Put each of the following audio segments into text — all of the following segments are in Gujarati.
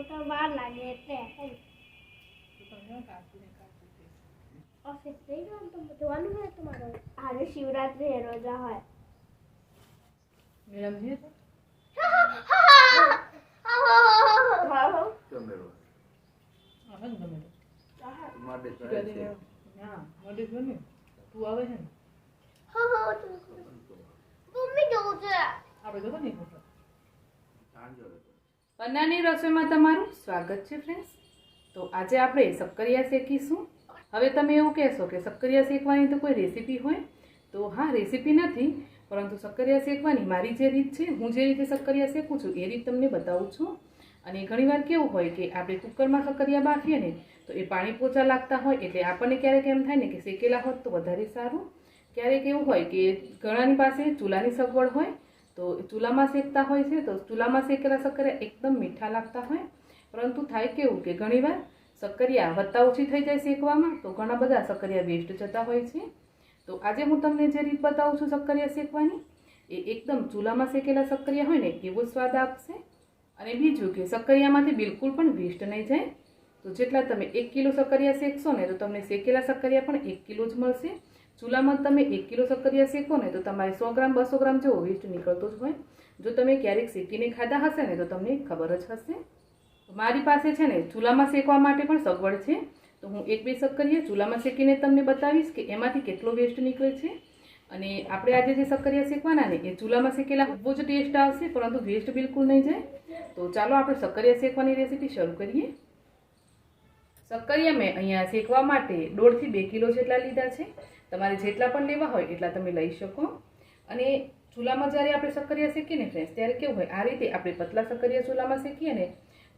તો વાર લાગે એટલે ઓફિસ થઈ ગયો તો જોવાનું હોય તમારો આજે શિવરાત્રી રોજા હોય મેડમ છે કેમેરો આવે ને ગમે માટે તો જાય છે હા મોડી છે ને તું આવે છે ને મમ્મી જોઉં છે આપણે તો નહીં ખબર સાંજો પન્નાની રસોઈમાં તમારું સ્વાગત છે ફ્રેન્ડ્સ। તો આજે આપણે શક્કરિયા શેકીશું। હવે તમે એવું કહેશો કે શક્કરિયા શેકવાની તો કોઈ રેસીપી હોય? તો હા, રેસીપી નથી, પરંતુ શક્કરિયા શેકવાની મારી જે રીત છે, હું જે રીતે શક્કરિયા શેકું છું એ રીત તમને બતાવું છું। અને ઘણીવાર કેવું હોય કે આપણે કુકરમાં શક્કરિયા બાફીએ ને તો એ પાણી પોચા લાગતા હોય, એટલે આપણને ક્યારેક એમ થાય ને કે શેકેલા હોત તો વધારે સારું। ક્યારેક એવું હોય કે ઘણાની પાસે ચૂલાની સગવડ હોય તો ચૂલામાં શેકતા હોય છે, તો ચૂલામાં શેકેલા શક્કરિયા એકદમ મીઠા લાગતા હોય, પરંતુ થાય કેવું કે ઘણીવાર શક્કરિયા વત્તા ઓછી થઈ જાય શેકવામાં, તો ઘણા બધા શક્કરિયા વેસ્ટ જતા હોય છે। તો આજે હું તમને જે રીત બતાવું છું શક્કરિયા શેકવાની, એ એકદમ ચૂલામાં શેકેલા શક્કરિયા હોય ને એવો સ્વાદ આપશે। અને બીજું કે શક્કરિયામાંથી બિલકુલ પણ વેસ્ટ નહીં જાય। તો જેટલા તમે 1 કિલો શક્કરિયા શેકશો ને તો તમને શેકેલા શક્કરિયા પણ 1 કિલો જ મળશે। ચૂલામાં તમે 1 કિલો શક્કરિયા શેકો ને તો તમારે 100 ગ્રામ 200 ગ્રામ જેવો વેસ્ટ નીકળતો જ હોય। જો તમે ક્યારેક શેકીને ખાધા હશે ને તો તમને ખબર જ હશે। મારી પાસે છે ને ચૂલામાં શેકવા માટે પણ સગવડ છે, તો હું 1-2 શક્કરિયા ચૂલામાં શેકીને તમને બતાવીશ કે એમાંથી કેટલો વેસ્ટ નીકળે છે। અને આપણે આજે જે શક્કરિયા શેકવાના ને એ ચૂલામાં શેકેલા બહુ જ ટેસ્ટ આવશે, પરંતુ વેસ્ટ બિલકુલ નહીં જાય। તો ચાલો આપણે શક્કરિયા શેકવાની રેસીપી શરૂ કરીએ। શક્કરિયા મેં અહીંયા શેકવા માટે 1.5 થી 2 કિલો જેટલા લીધા છે। તમારે જેટલા પણ લેવા હોય એટલા તમે લઈ શકો। અને ચૂલામાં જ્યારે આપણે શક્કરિયા શેકીએ ને ફ્રેન્ડ્સ, ત્યારે કેવું હોય, આ રીતે આપણે પતલા શક્કરિયા ચૂલામાં શેકીએ ને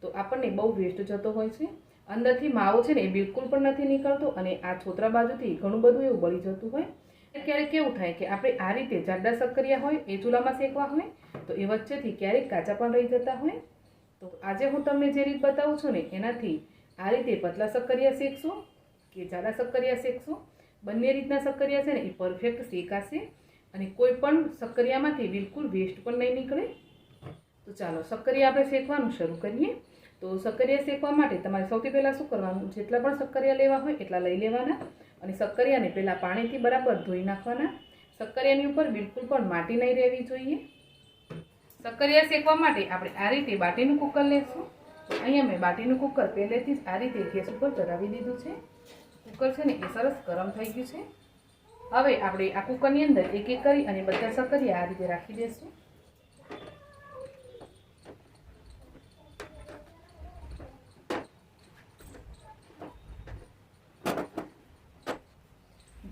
તો આપણને બહુ વેસ્ટ જતો હોય છે। અંદરથી માવો છે ને એ બિલકુલ પણ નથી નીકળતો, અને આ છોતરા બાજુથી ઘણું બધું એવું બળી જતું હોય। ક્યારેક કેવું થાય કે આપણે આ રીતે જાડા શક્કરિયા હોય એ ચૂલામાં શેકવા હોય તો એ વચ્ચેથી ક્યારેક કાચા પણ રહી જતા હોય। તો આજે હું તમને જે રીત બતાવું છું ને એનાથી આ રીતે પતલા શક્કરિયા શેકશો કે જાડા શક્કરિયા શેકશો, બંને રીતના શક્કરિયા છે ને એ પરફેક્ટ શેકાશે, અને કોઈ પણ શક્કરિયામાંથી બિલકુલ વેસ્ટ પણ નહીં નીકળે। તો ચાલો શક્કરિયા આપણે શેકવાનું શરૂ કરીએ। તો શક્કરિયા શેકવા માટે તમારે સૌથી પહેલાં શું કરવાનું, જેટલા પણ શક્કરિયા લેવા હોય એટલા લઈ લેવાના, અને શક્કરિયાને પહેલાં પાણીથી બરાબર ધોઈ નાખવાના। શક્કરિયાની ઉપર બિલકુલ પણ માટી નહીં રહેવી જોઈએ। શક્કરિયા શેકવા માટે આપણે આ રીતે બાટીનું કુકર લેશું। તો અહીંયા મેં બાટીનું કુકર પહેલેથી જ આ રીતે ગેસ ઉપર ચડાવી દીધું છે। કુકર છે ને એ સરસ ગરમ થઈ ગયું છે। હવે આપણે આ કુકરની અંદર એક એક કરી અને બધા શક્કરિયા આ રીતે રાખી દઈશું।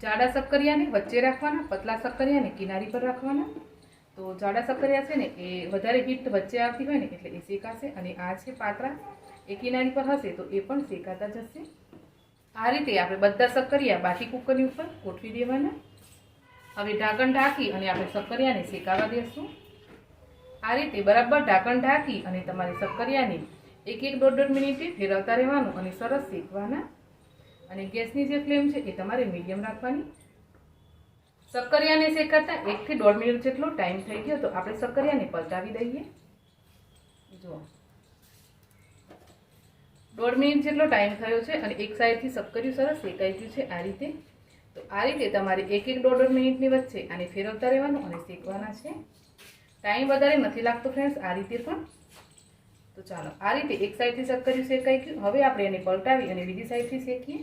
જાડા શક્કરિયાને વચ્ચે રાખવાના, પતલા શક્કરિયાને કિનારી પર રાખવાના। તો જાડા શક્કરિયા છે ને એ વધારે હીટ વચ્ચે આવતી હોય ને એટલે એ શેકાશે, અને આ છે પાતળા એ કિનારી પર હશે તો એ પણ શેકાતા જશે। આ રીતે આપણે બધા શક્કરિયા બાટી કુકરની ઉપર ગોઠવી દેવાના। હવે ઢાંકણ ઢાંકી અને આપણે શક્કરિયાને શેકાવા દેશું। આ રીતે બરાબર ઢાંકણ ઢાંકી અને તમારે શક્કરિયાને 1-1 મિનિટે ફેરવતા રહેવાનું અને સરસ શેકવાના। અને ગેસની જે ફ્લેમ છે એ તમારે મીડિયમ રાખવાની। શક્કરિયાને શેકાતા 1 થી 1.5 મિનિટ જેટલો ટાઈમ થઈ ગયો, તો આપણે શક્કરિયાને પલટાવી દઈએ। જો 1.5 મિનિટ જેટલો ટાઈમ થયો છે અને એક સાઈડથી શક્કરિયું સરસ શેકાઈ ગયું છે આ રીતે। તો આ રીતે તમારે 1-1 મિનિટની વચ્ચે આને ફેરવતા રહેવાનું અને શેકવાના છે। ટાઈમ વધારે નથી લાગતો ફ્રેન્ડ્સ આ રીતે પણ। તો ચાલો આ રીતે એક સાઈડથી શક્કરિયું શેકાઈ ગયું, હવે આપણે એને પલટાવી અને બીજી સાઈડથી શેકીએ।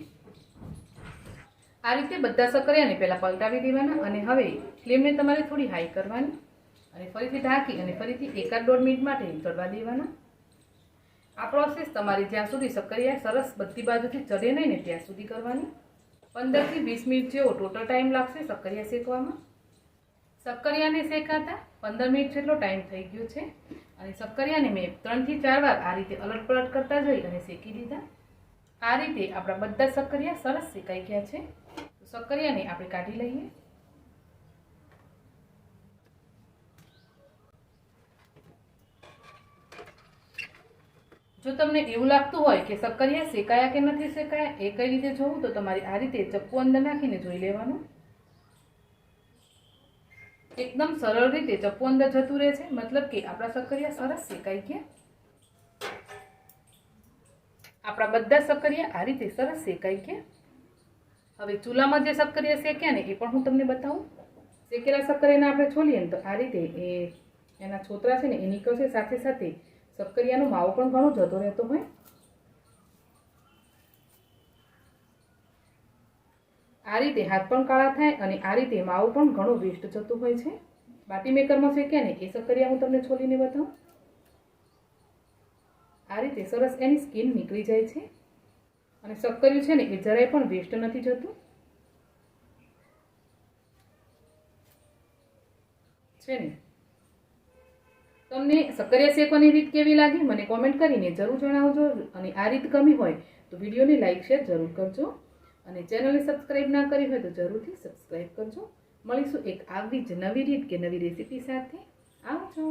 આ રીતે બધા શક્કરિયાને પહેલાં પલટાવી દેવાના, અને હવે ફ્લેમને તમારે થોડી હાઈ કરવાની, અને ફરીથી ઢાંકી અને ફરીથી 1-1.5 મિનિટ માટે ચડવા દેવાના। આ પ્રોસેસ તમારે જ્યાં સુધી શક્કરિયા સરસ બધી બાજુથી ચડે નહીં ને ત્યાં સુધી કરવાની। 15 થી 20 મિનિટ જેવો ટોટલ ટાઈમ લાગશે શક્કરિયા શેકવામાં। શક્કરિયાને શેકાતા 15 મિનિટ જેટલો ટાઈમ થઈ ગયો છે, અને શક્કરિયાને મેં 3 થી 4 વાર આ રીતે અલટ પલટ કરતા જઈ અને શેકી દીધા। આ રીતે આપણા બધા શક્કરિયા સરસ શેકાઈ ગયા છે। તો શક્કરિયાને આપણે કાઢી લઈએ। જો તમને એવું લાગતું હોય કે શક્કરિયા શેકાયા કે નથી શેકાયા એ કઈ રીતે જોવું, તો તમારે આ રીતે ચપ્પુ અંદર નાખીને જોઈ લેવાનું। એકદમ સરળ રીતે ચપ્પુ અંદર જતું રહે છે, મતલબ કે આપણા શક્કરિયા સરસ શેકાઈ ગયા। આપણા બધા સક્કરિયા આ રીતે સરસ શેકાઈ ગયા. હવે ચૂલામાં જે સક્કરિયા શેક્યા ને એ પણ હું તમને બતાવું. શેકેલા સક્કરિયાને આપણે છોલીએ ને તો આ રીતે એના છોતરા છે ને એ નીકળશે. સાથે સાથે સક્કરિયાનો માવો પણ ઘણો જતો રહેતો હોય. આ રીતે હાથ પણ કાળા થાય અને આ રીતે માવો પણ ઘણો વેસ્ટ જતો હોય છે. બાટી મેકરમાં શેક્યા ને એ સક્કરિયા હું તમને છોલીને બતાવું. આ રીતે સરસ એની સ્કિન નીકળી જાય છે અને સક્કરિયું છે ને એ જરાય પણ વેસ્ટ નથી જતું છે ને. તમને સક્કરિયા શેકવાની રીત કેવી લાગી મને કોમેન્ટ કરીને જરૂર જણાવજો. અને આ રીત ગમી હોય તો વિડીયોને લાઈક શેર જરૂર કરજો અને ચેનલને સબસ્ક્રાઈબ ના કરી હોય તો જરૂરથી સબસ્ક્રાઈબ કરજો. મળીશું એક આવી જ નવી રીત કે નવી રેસીપી સાથે. આવજો.